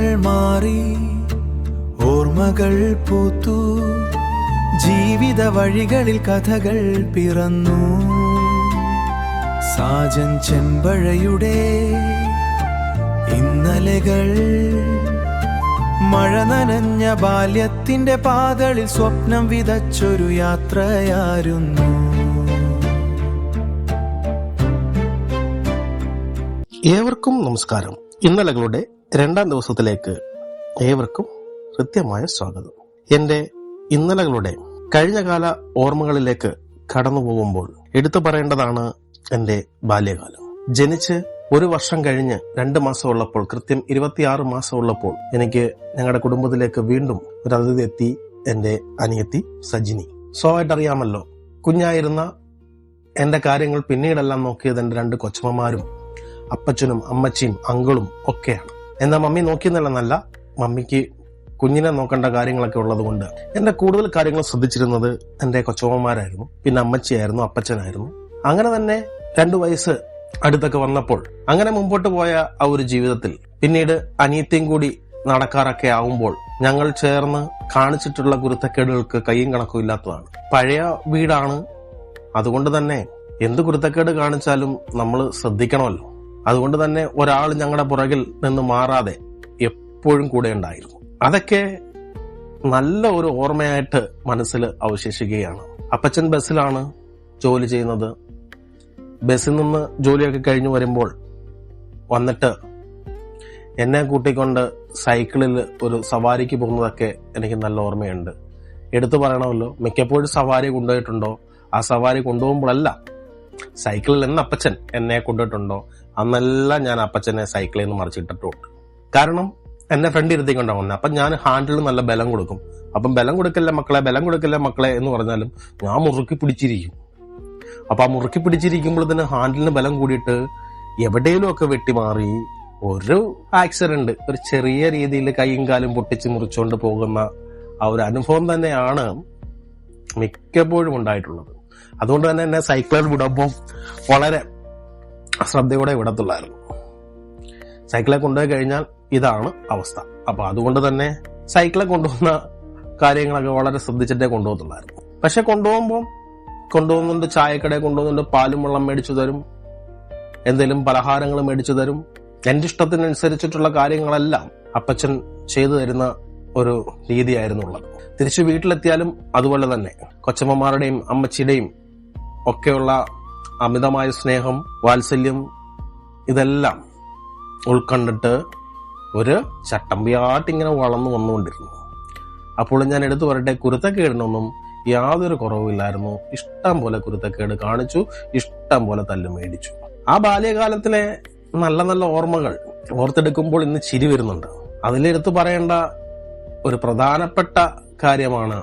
കാലങ്ങൾ മാറി ഓർമ്മകൾ പൂത്തു, ജീവിത വഴികളിൽ കഥകൾ പിറന്നു. സാജൻ ചെമ്പഴയുടെ ഇന്നലെകൾ, മഴ നനഞ്ഞ ബാല്യത്തിന്റെ പാതകളിൽ സ്വപ്നം വിതച്ചൊരു യാത്രയായിരുന്നു. ഏവർക്കും നമസ്കാരം. ഇന്നലകളുടെ 2ാം ദിവസത്തിലേക്ക് ഏവർക്കും കൃത്യമായ സ്വാഗതം. എന്റെ ഇന്നലകളുടെ കഴിഞ്ഞകാല ഓർമ്മകളിലേക്ക് കടന്നു പോകുമ്പോൾ എടുത്തു പറയേണ്ടതാണ് എന്റെ ബാല്യകാലം. ജനിച്ച് 1 വർഷം കഴിഞ്ഞ് 2 മാസമുള്ളപ്പോൾ, കൃത്യം 26 മാസമുള്ളപ്പോൾ എനിക്ക് ഞങ്ങളുടെ കുടുംബത്തിലേക്ക് വീണ്ടും ഒരു അതിഥി എത്തി. എന്റെ അനിയത്തി സജിനി. സ്വയമായിട്ടറിയാമല്ലോ, കുഞ്ഞായിരുന്ന എന്റെ കാര്യങ്ങൾ പിന്നീടെല്ലാം നോക്കിയത് എന്റെ 2 കൊച്ചമ്മമാരും അപ്പച്ചനും അമ്മച്ചിയും അങ്കിളും ഒക്കെയാണ്. എന്നാ മമ്മി നോക്കിയെന്നല്ല, മമ്മിക്ക് കുഞ്ഞിനെ നോക്കേണ്ട കാര്യങ്ങളൊക്കെ ഉള്ളത് കൊണ്ട് എന്റെ കൂടുതൽ കാര്യങ്ങൾ ശ്രദ്ധിച്ചിരുന്നത് എന്റെ കൊച്ചമ്മമാരായിരുന്നു, പിന്നെ അമ്മച്ചിയായിരുന്നു, അപ്പച്ചനായിരുന്നു. അങ്ങനെ തന്നെ 2 വയസ്സ് അടുത്തൊക്കെ വന്നപ്പോൾ അങ്ങനെ മുമ്പോട്ട് പോയ ആ ഒരു ജീവിതത്തിൽ പിന്നീട് അനിയത്തിയും കൂടി നടക്കാറൊക്കെ ആവുമ്പോൾ ഞങ്ങൾ ചേർന്ന് കാണിച്ചിട്ടുള്ള കുരുത്തക്കേടുകൾക്ക് കയ്യും കണക്കും ഇല്ലാത്തതാണ്. പഴയ വീടാണ്, അതുകൊണ്ട് തന്നെ എന്ത് കുരുത്തക്കേട് കാണിച്ചാലും നമ്മൾ ശ്രദ്ധിക്കണമല്ലോ. അതുകൊണ്ട് തന്നെ ഒരാൾ ഞങ്ങളുടെ പുറകിൽ നിന്ന് മാറാതെ എപ്പോഴും കൂടെ ഉണ്ടായിരുന്നു. അതൊക്കെ നല്ല ഒരു ഓർമ്മയായിട്ട് മനസ്സിൽ അവശേഷിക്കുകയാണ്. അപ്പച്ചൻ ബസ്സിലാണ് ജോലി ചെയ്യുന്നത്. ബസ്സിൽ നിന്ന് ജോലിയൊക്കെ കഴിഞ്ഞു വരുമ്പോൾ വന്നിട്ട് എന്നെ കൂട്ടിക്കൊണ്ട് സൈക്കിളിൽ ഒരു സവാരിക്ക് പോകുന്നതൊക്കെ എനിക്ക് നല്ല ഓർമ്മയുണ്ട്. എടുത്തു പറയണമല്ലോ, മിക്കപ്പോഴും സവാരി കൊണ്ടുപോയിട്ടുണ്ടോ, ആ സവാരി കൊണ്ടുപോകുമ്പോഴല്ല, സൈക്കിളിൽ എന്ന് അപ്പച്ചൻ എന്നെ കൊണ്ടുപോയിട്ടുണ്ടോ അന്നെല്ലാം ഞാൻ അപ്പച്ചനെ സൈക്കിളിൽ നിന്ന് മറിച്ചിട്ടിട്ടുണ്ട്. കാരണം എന്നെ ഫ്രണ്ട് ഇരുത്തിക്കൊണ്ടാണ് വന്നത്. അപ്പം ഞാൻ ഹാൻഡിൽ നല്ല ബലം കൊടുക്കും. അപ്പം ബലം കൊടുക്കല്ലേ മക്കളെ എന്ന് പറഞ്ഞാലും ഞാൻ മുറുക്കി പിടിച്ചിരിക്കും. അപ്പൊ ആ മുറുക്കി പിടിച്ചിരിക്കുമ്പോൾ തന്നെ ഹാൻഡിലിന് ബലം കൂടിയിട്ട് എവിടെയെങ്കിലും ഒക്കെ വെട്ടിമാറി ഒരു ആക്സിഡന്റ്, ഒരു ചെറിയ രീതിയിൽ കൈയും കാലും പൊട്ടിച്ച് മുറിച്ചുകൊണ്ട് പോകുന്ന ആ ഒരു അനുഭവം തന്നെയാണ് മിക്കപ്പോഴും ഉണ്ടായിട്ടുള്ളത്. അതുകൊണ്ട് തന്നെ എന്നെ സൈക്കിളിൽ വിടുമ്പോൾ വളരെ ശ്രദ്ധയോടെ വിടത്തുള്ളായിരുന്നു. സൈക്കിളെ കൊണ്ടുപോയി കഴിഞ്ഞാൽ ഇതാണ് അവസ്ഥ. അപ്പൊ അതുകൊണ്ട് തന്നെ സൈക്കിളെ കൊണ്ടുപോകുന്ന കാര്യങ്ങളൊക്കെ വളരെ ശ്രദ്ധിച്ചിട്ടേ കൊണ്ടുപോകത്തുള്ളായിരുന്നു. പക്ഷെ കൊണ്ടുപോകുന്നുണ്ട്, ചായക്കടയിൽ കൊണ്ടുപോകുന്നുണ്ട്, പാലും വെള്ളം മേടിച്ചു തരും, എന്തെങ്കിലും പലഹാരങ്ങൾ മേടിച്ചു തരും. എന്റെ ഇഷ്ടത്തിനനുസരിച്ചിട്ടുള്ള കാര്യങ്ങളെല്ലാം അപ്പച്ചൻ ചെയ്തു തരുന്ന ഒരു രീതിയായിരുന്നുള്ളത്. തിരിച്ചു വീട്ടിലെത്തിയാലും അതുപോലെ തന്നെ കൊച്ചമ്മമാരുടെയും അമ്മച്ചിയുടെയും ഒക്കെയുള്ള അമിതമായ സ്നേഹം, വാത്സല്യം, ഇതെല്ലാം ഉൾക്കൊണ്ടിട്ട് ഒരു ചട്ടമ്പിയാട്ടിങ്ങനെ വളർന്നു വന്നുകൊണ്ടിരുന്നു. അപ്പോൾ ഞാൻ എടുത്തു പറയട്ടെ, കുരുത്തക്കേടിനൊന്നും യാതൊരു കുറവില്ലായിരുന്നു. ഇഷ്ടം പോലെ കുരുത്തക്കേട് കാണിച്ചു, ഇഷ്ടം പോലെ തല്ല് മേടിച്ചു. ആ ബാല്യകാലത്തിലെ നല്ല നല്ല ഓർമ്മകൾ ഓർത്തെടുക്കുമ്പോൾ ഇന്ന് ചിരി വരുന്നുണ്ട്. അതിലെടുത്തു പറയേണ്ട ഒരു പ്രധാനപ്പെട്ട കാര്യമാണ്,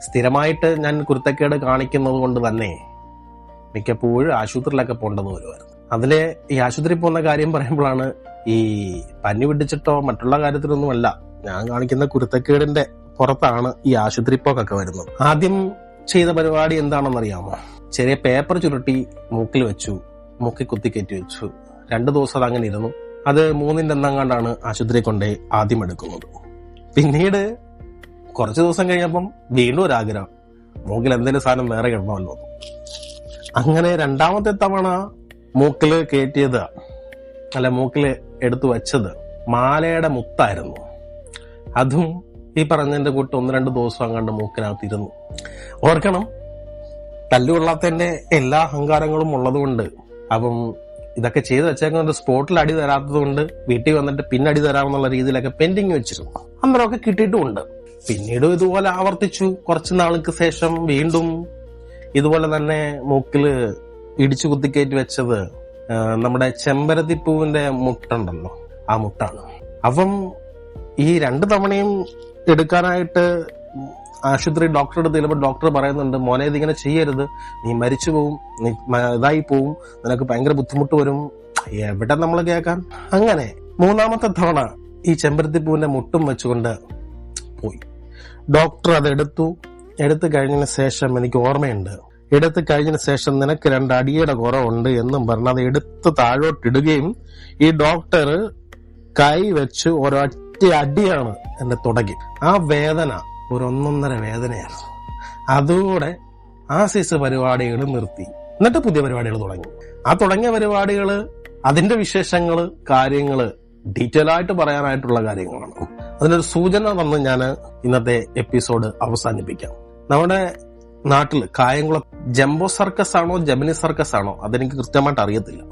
സ്ഥിരമായിട്ട് ഞാൻ കുരുത്തക്കേട് കാണിക്കുന്നത് കൊണ്ട് തന്നെ മിക്കപ്പോഴും ആശുപത്രിയിലൊക്കെ പോകേണ്ടെന്ന് വരുമായിരുന്നു. അതിലെ ഈ ആശുപത്രി പോകുന്ന കാര്യം പറയുമ്പോഴാണ്, ഈ പനി പിടിച്ചിട്ടോ മറ്റുള്ള കാര്യത്തിലൊന്നുമല്ല, ഞാൻ കാണിക്കുന്ന കുരുത്തക്കേടിന്റെ പുറത്താണ് ഈ ആശുപത്രി പോക്കൊക്കെ വരുന്നത്. ആദ്യം ചെയ്ത പരിപാടി എന്താണെന്നറിയാമോ? ചെറിയ പേപ്പർ ചുരുട്ടി മൂക്കിൽ വെച്ചു, മൂക്കിൽ കുത്തിക്കയറ്റി വെച്ചു. 2 ദിവസം അത് അങ്ങനെ ഇരുന്നു. അത് 3ന്റെ അന്നങ്ങാണ്ടാണ് ആശുപത്രി കൊണ്ടേ ആദ്യം എടുക്കുന്നത്. പിന്നീട് കുറച്ചു ദിവസം കഴിഞ്ഞപ്പം വീണ്ടും ഒരാഗ്രഹം, മൂക്കിൽ എന്തെങ്കിലും സാധനം വേറെ കിടണമല്ലോ. അങ്ങനെ 2ാമത്തെ തവണ മൂക്കില് കയറ്റിയത്, മൂക്കില് എടുത്തു വെച്ചത് മാലയുടെ മുത്തായിരുന്നു. അതും ഈ പറഞ്ഞതിന്റെ കൂട്ട് 1-2 ദിവസം അങ്ങാണ്ട് മൂക്കിനകത്ത് ഇരുന്നു. ഓർക്കണം, തല്ലുകൊള്ളാത്തതിന്റെ എല്ലാ അഹങ്കാരങ്ങളും ഉള്ളതുകൊണ്ട്, അപ്പം ഇതൊക്കെ ചെയ്ത് വെച്ചേക്കുന്നത് സ്പോട്ടിൽ അടി തരാത്തത് കൊണ്ട് വീട്ടിൽ വന്നിട്ട് പിന്നെ അടി തരാമെന്നുള്ള രീതിയിലൊക്കെ പെൻഡിങ് വെച്ചിരുന്നു. അന്നേരമൊക്കെ കിട്ടിയിട്ടുമുണ്ട്. പിന്നീട് ഇതുപോലെ ആവർത്തിച്ചു. കുറച്ചു നാൾക്ക് ശേഷം വീണ്ടും ഇതുപോലെ തന്നെ മൂക്കില് ഇടിച്ചു കുത്തിക്കയറ്റി വെച്ചത് നമ്മുടെ ചെമ്പരത്തിപ്പൂവിന്റെ മുട്ടുണ്ടല്ലോ, ആ മുട്ടാണ്. അപ്പം ഈ 2 തവണയും എടുക്കാനായിട്ട് ആശുപത്രി ഡോക്ടറെ അടുത്ത് ചെല്ലുമ്പോൾ ഡോക്ടർ പറയുന്നുണ്ട്, മോനെ ഇതിങ്ങനെ ചെയ്യരുത്, നീ മരിച്ചു പോവും, നീ ഇതായി പോവും, നിനക്ക് ഭയങ്കര ബുദ്ധിമുട്ട് വരും. എവിടെ നമ്മൾ കേൾക്കാൻ. അങ്ങനെ 3ാമത്തെ തവണ ഈ ചെമ്പരത്തിപ്പൂവിന്റെ മുട്ടും വെച്ചുകൊണ്ട് പോയി. ഡോക്ടർ അതെടുത്തു. എടുത്തു കഴിഞ്ഞതിന് ശേഷം എനിക്ക് ഓർമ്മയുണ്ട്, എടുത്തു കഴിഞ്ഞതിന് ശേഷം നിനക്ക് 2 അടിയുടെ കുറവുണ്ട് എന്നും പറഞ്ഞ് അത് എടുത്ത് താഴോട്ടിടുകയും ഈ ഡോക്ടർ കൈ വെച്ച് ഒരൊറ്റ അടിയാണ് എന്റെ തുടങ്ങി. ആ വേദന ഒരു 1.5 വേദനയായിരുന്നു. അതോടെ ആ സൈസ് പരിപാടികൾ നിർത്തി. എന്നിട്ട് പുതിയ പരിപാടികൾ തുടങ്ങി. ആ തുടങ്ങിയ പരിപാടികള്, അതിന്റെ വിശേഷങ്ങള്, കാര്യങ്ങള് ഡീറ്റെയിൽ ആയിട്ട് പറയാനായിട്ടുള്ള കാര്യങ്ങളാണ്. അതിനൊരു സൂചന തന്ന് ഞാൻ ഇന്നത്തെ എപ്പിസോഡ് അവസാനിപ്പിക്കാം. നമ്മുടെ നാട്ടില് കായംകുളം ജംബോ സർക്കസ് ആണോ ജെമിനി സർക്കസ് ആണോ അതെനിക്ക് കൃത്യമായിട്ട് അറിയത്തില്ല.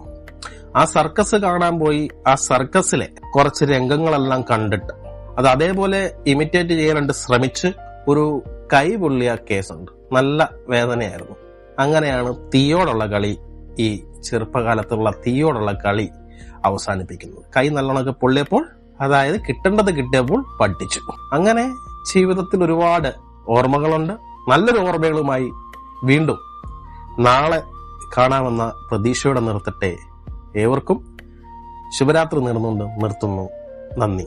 ആ സർക്കസ് കാണാൻ പോയി. ആ സർക്കസിലെ കുറച്ച് രംഗങ്ങളെല്ലാം കണ്ടിട്ട് അത് അതേപോലെ ഇമിറ്റേറ്റ് ചെയ്യാനായിട്ട് ശ്രമിച്ച് ഒരു കൈ പൊള്ളിയ കേസുണ്ട്. നല്ല വേദനയായിരുന്നു. അങ്ങനെയാണ് തീയോടുള്ള കളി, ഈ ചെറുപ്പകാലത്തുള്ള തീയോടുള്ള കളി അവസാനിപ്പിക്കുന്നത്. കൈ നല്ലോണമൊക്കെ പൊള്ളിയപ്പോൾ, അതായത് കിട്ടേണ്ടത് കിട്ടിയപ്പോൾ പഠിച്ചു. അങ്ങനെ ജീവിതത്തിൽ ഒരുപാട് ഓർമ്മകളുണ്ട്. നല്ലൊരു ഓർമ്മകളുമായി വീണ്ടും നാളെ കാണാമെന്ന പ്രതീക്ഷയോടെ നിർത്തട്ടെ. ഏവർക്കും ശുഭരാത്രി നേർന്നുകൊണ്ട് നിർത്തുന്നു. നന്ദി.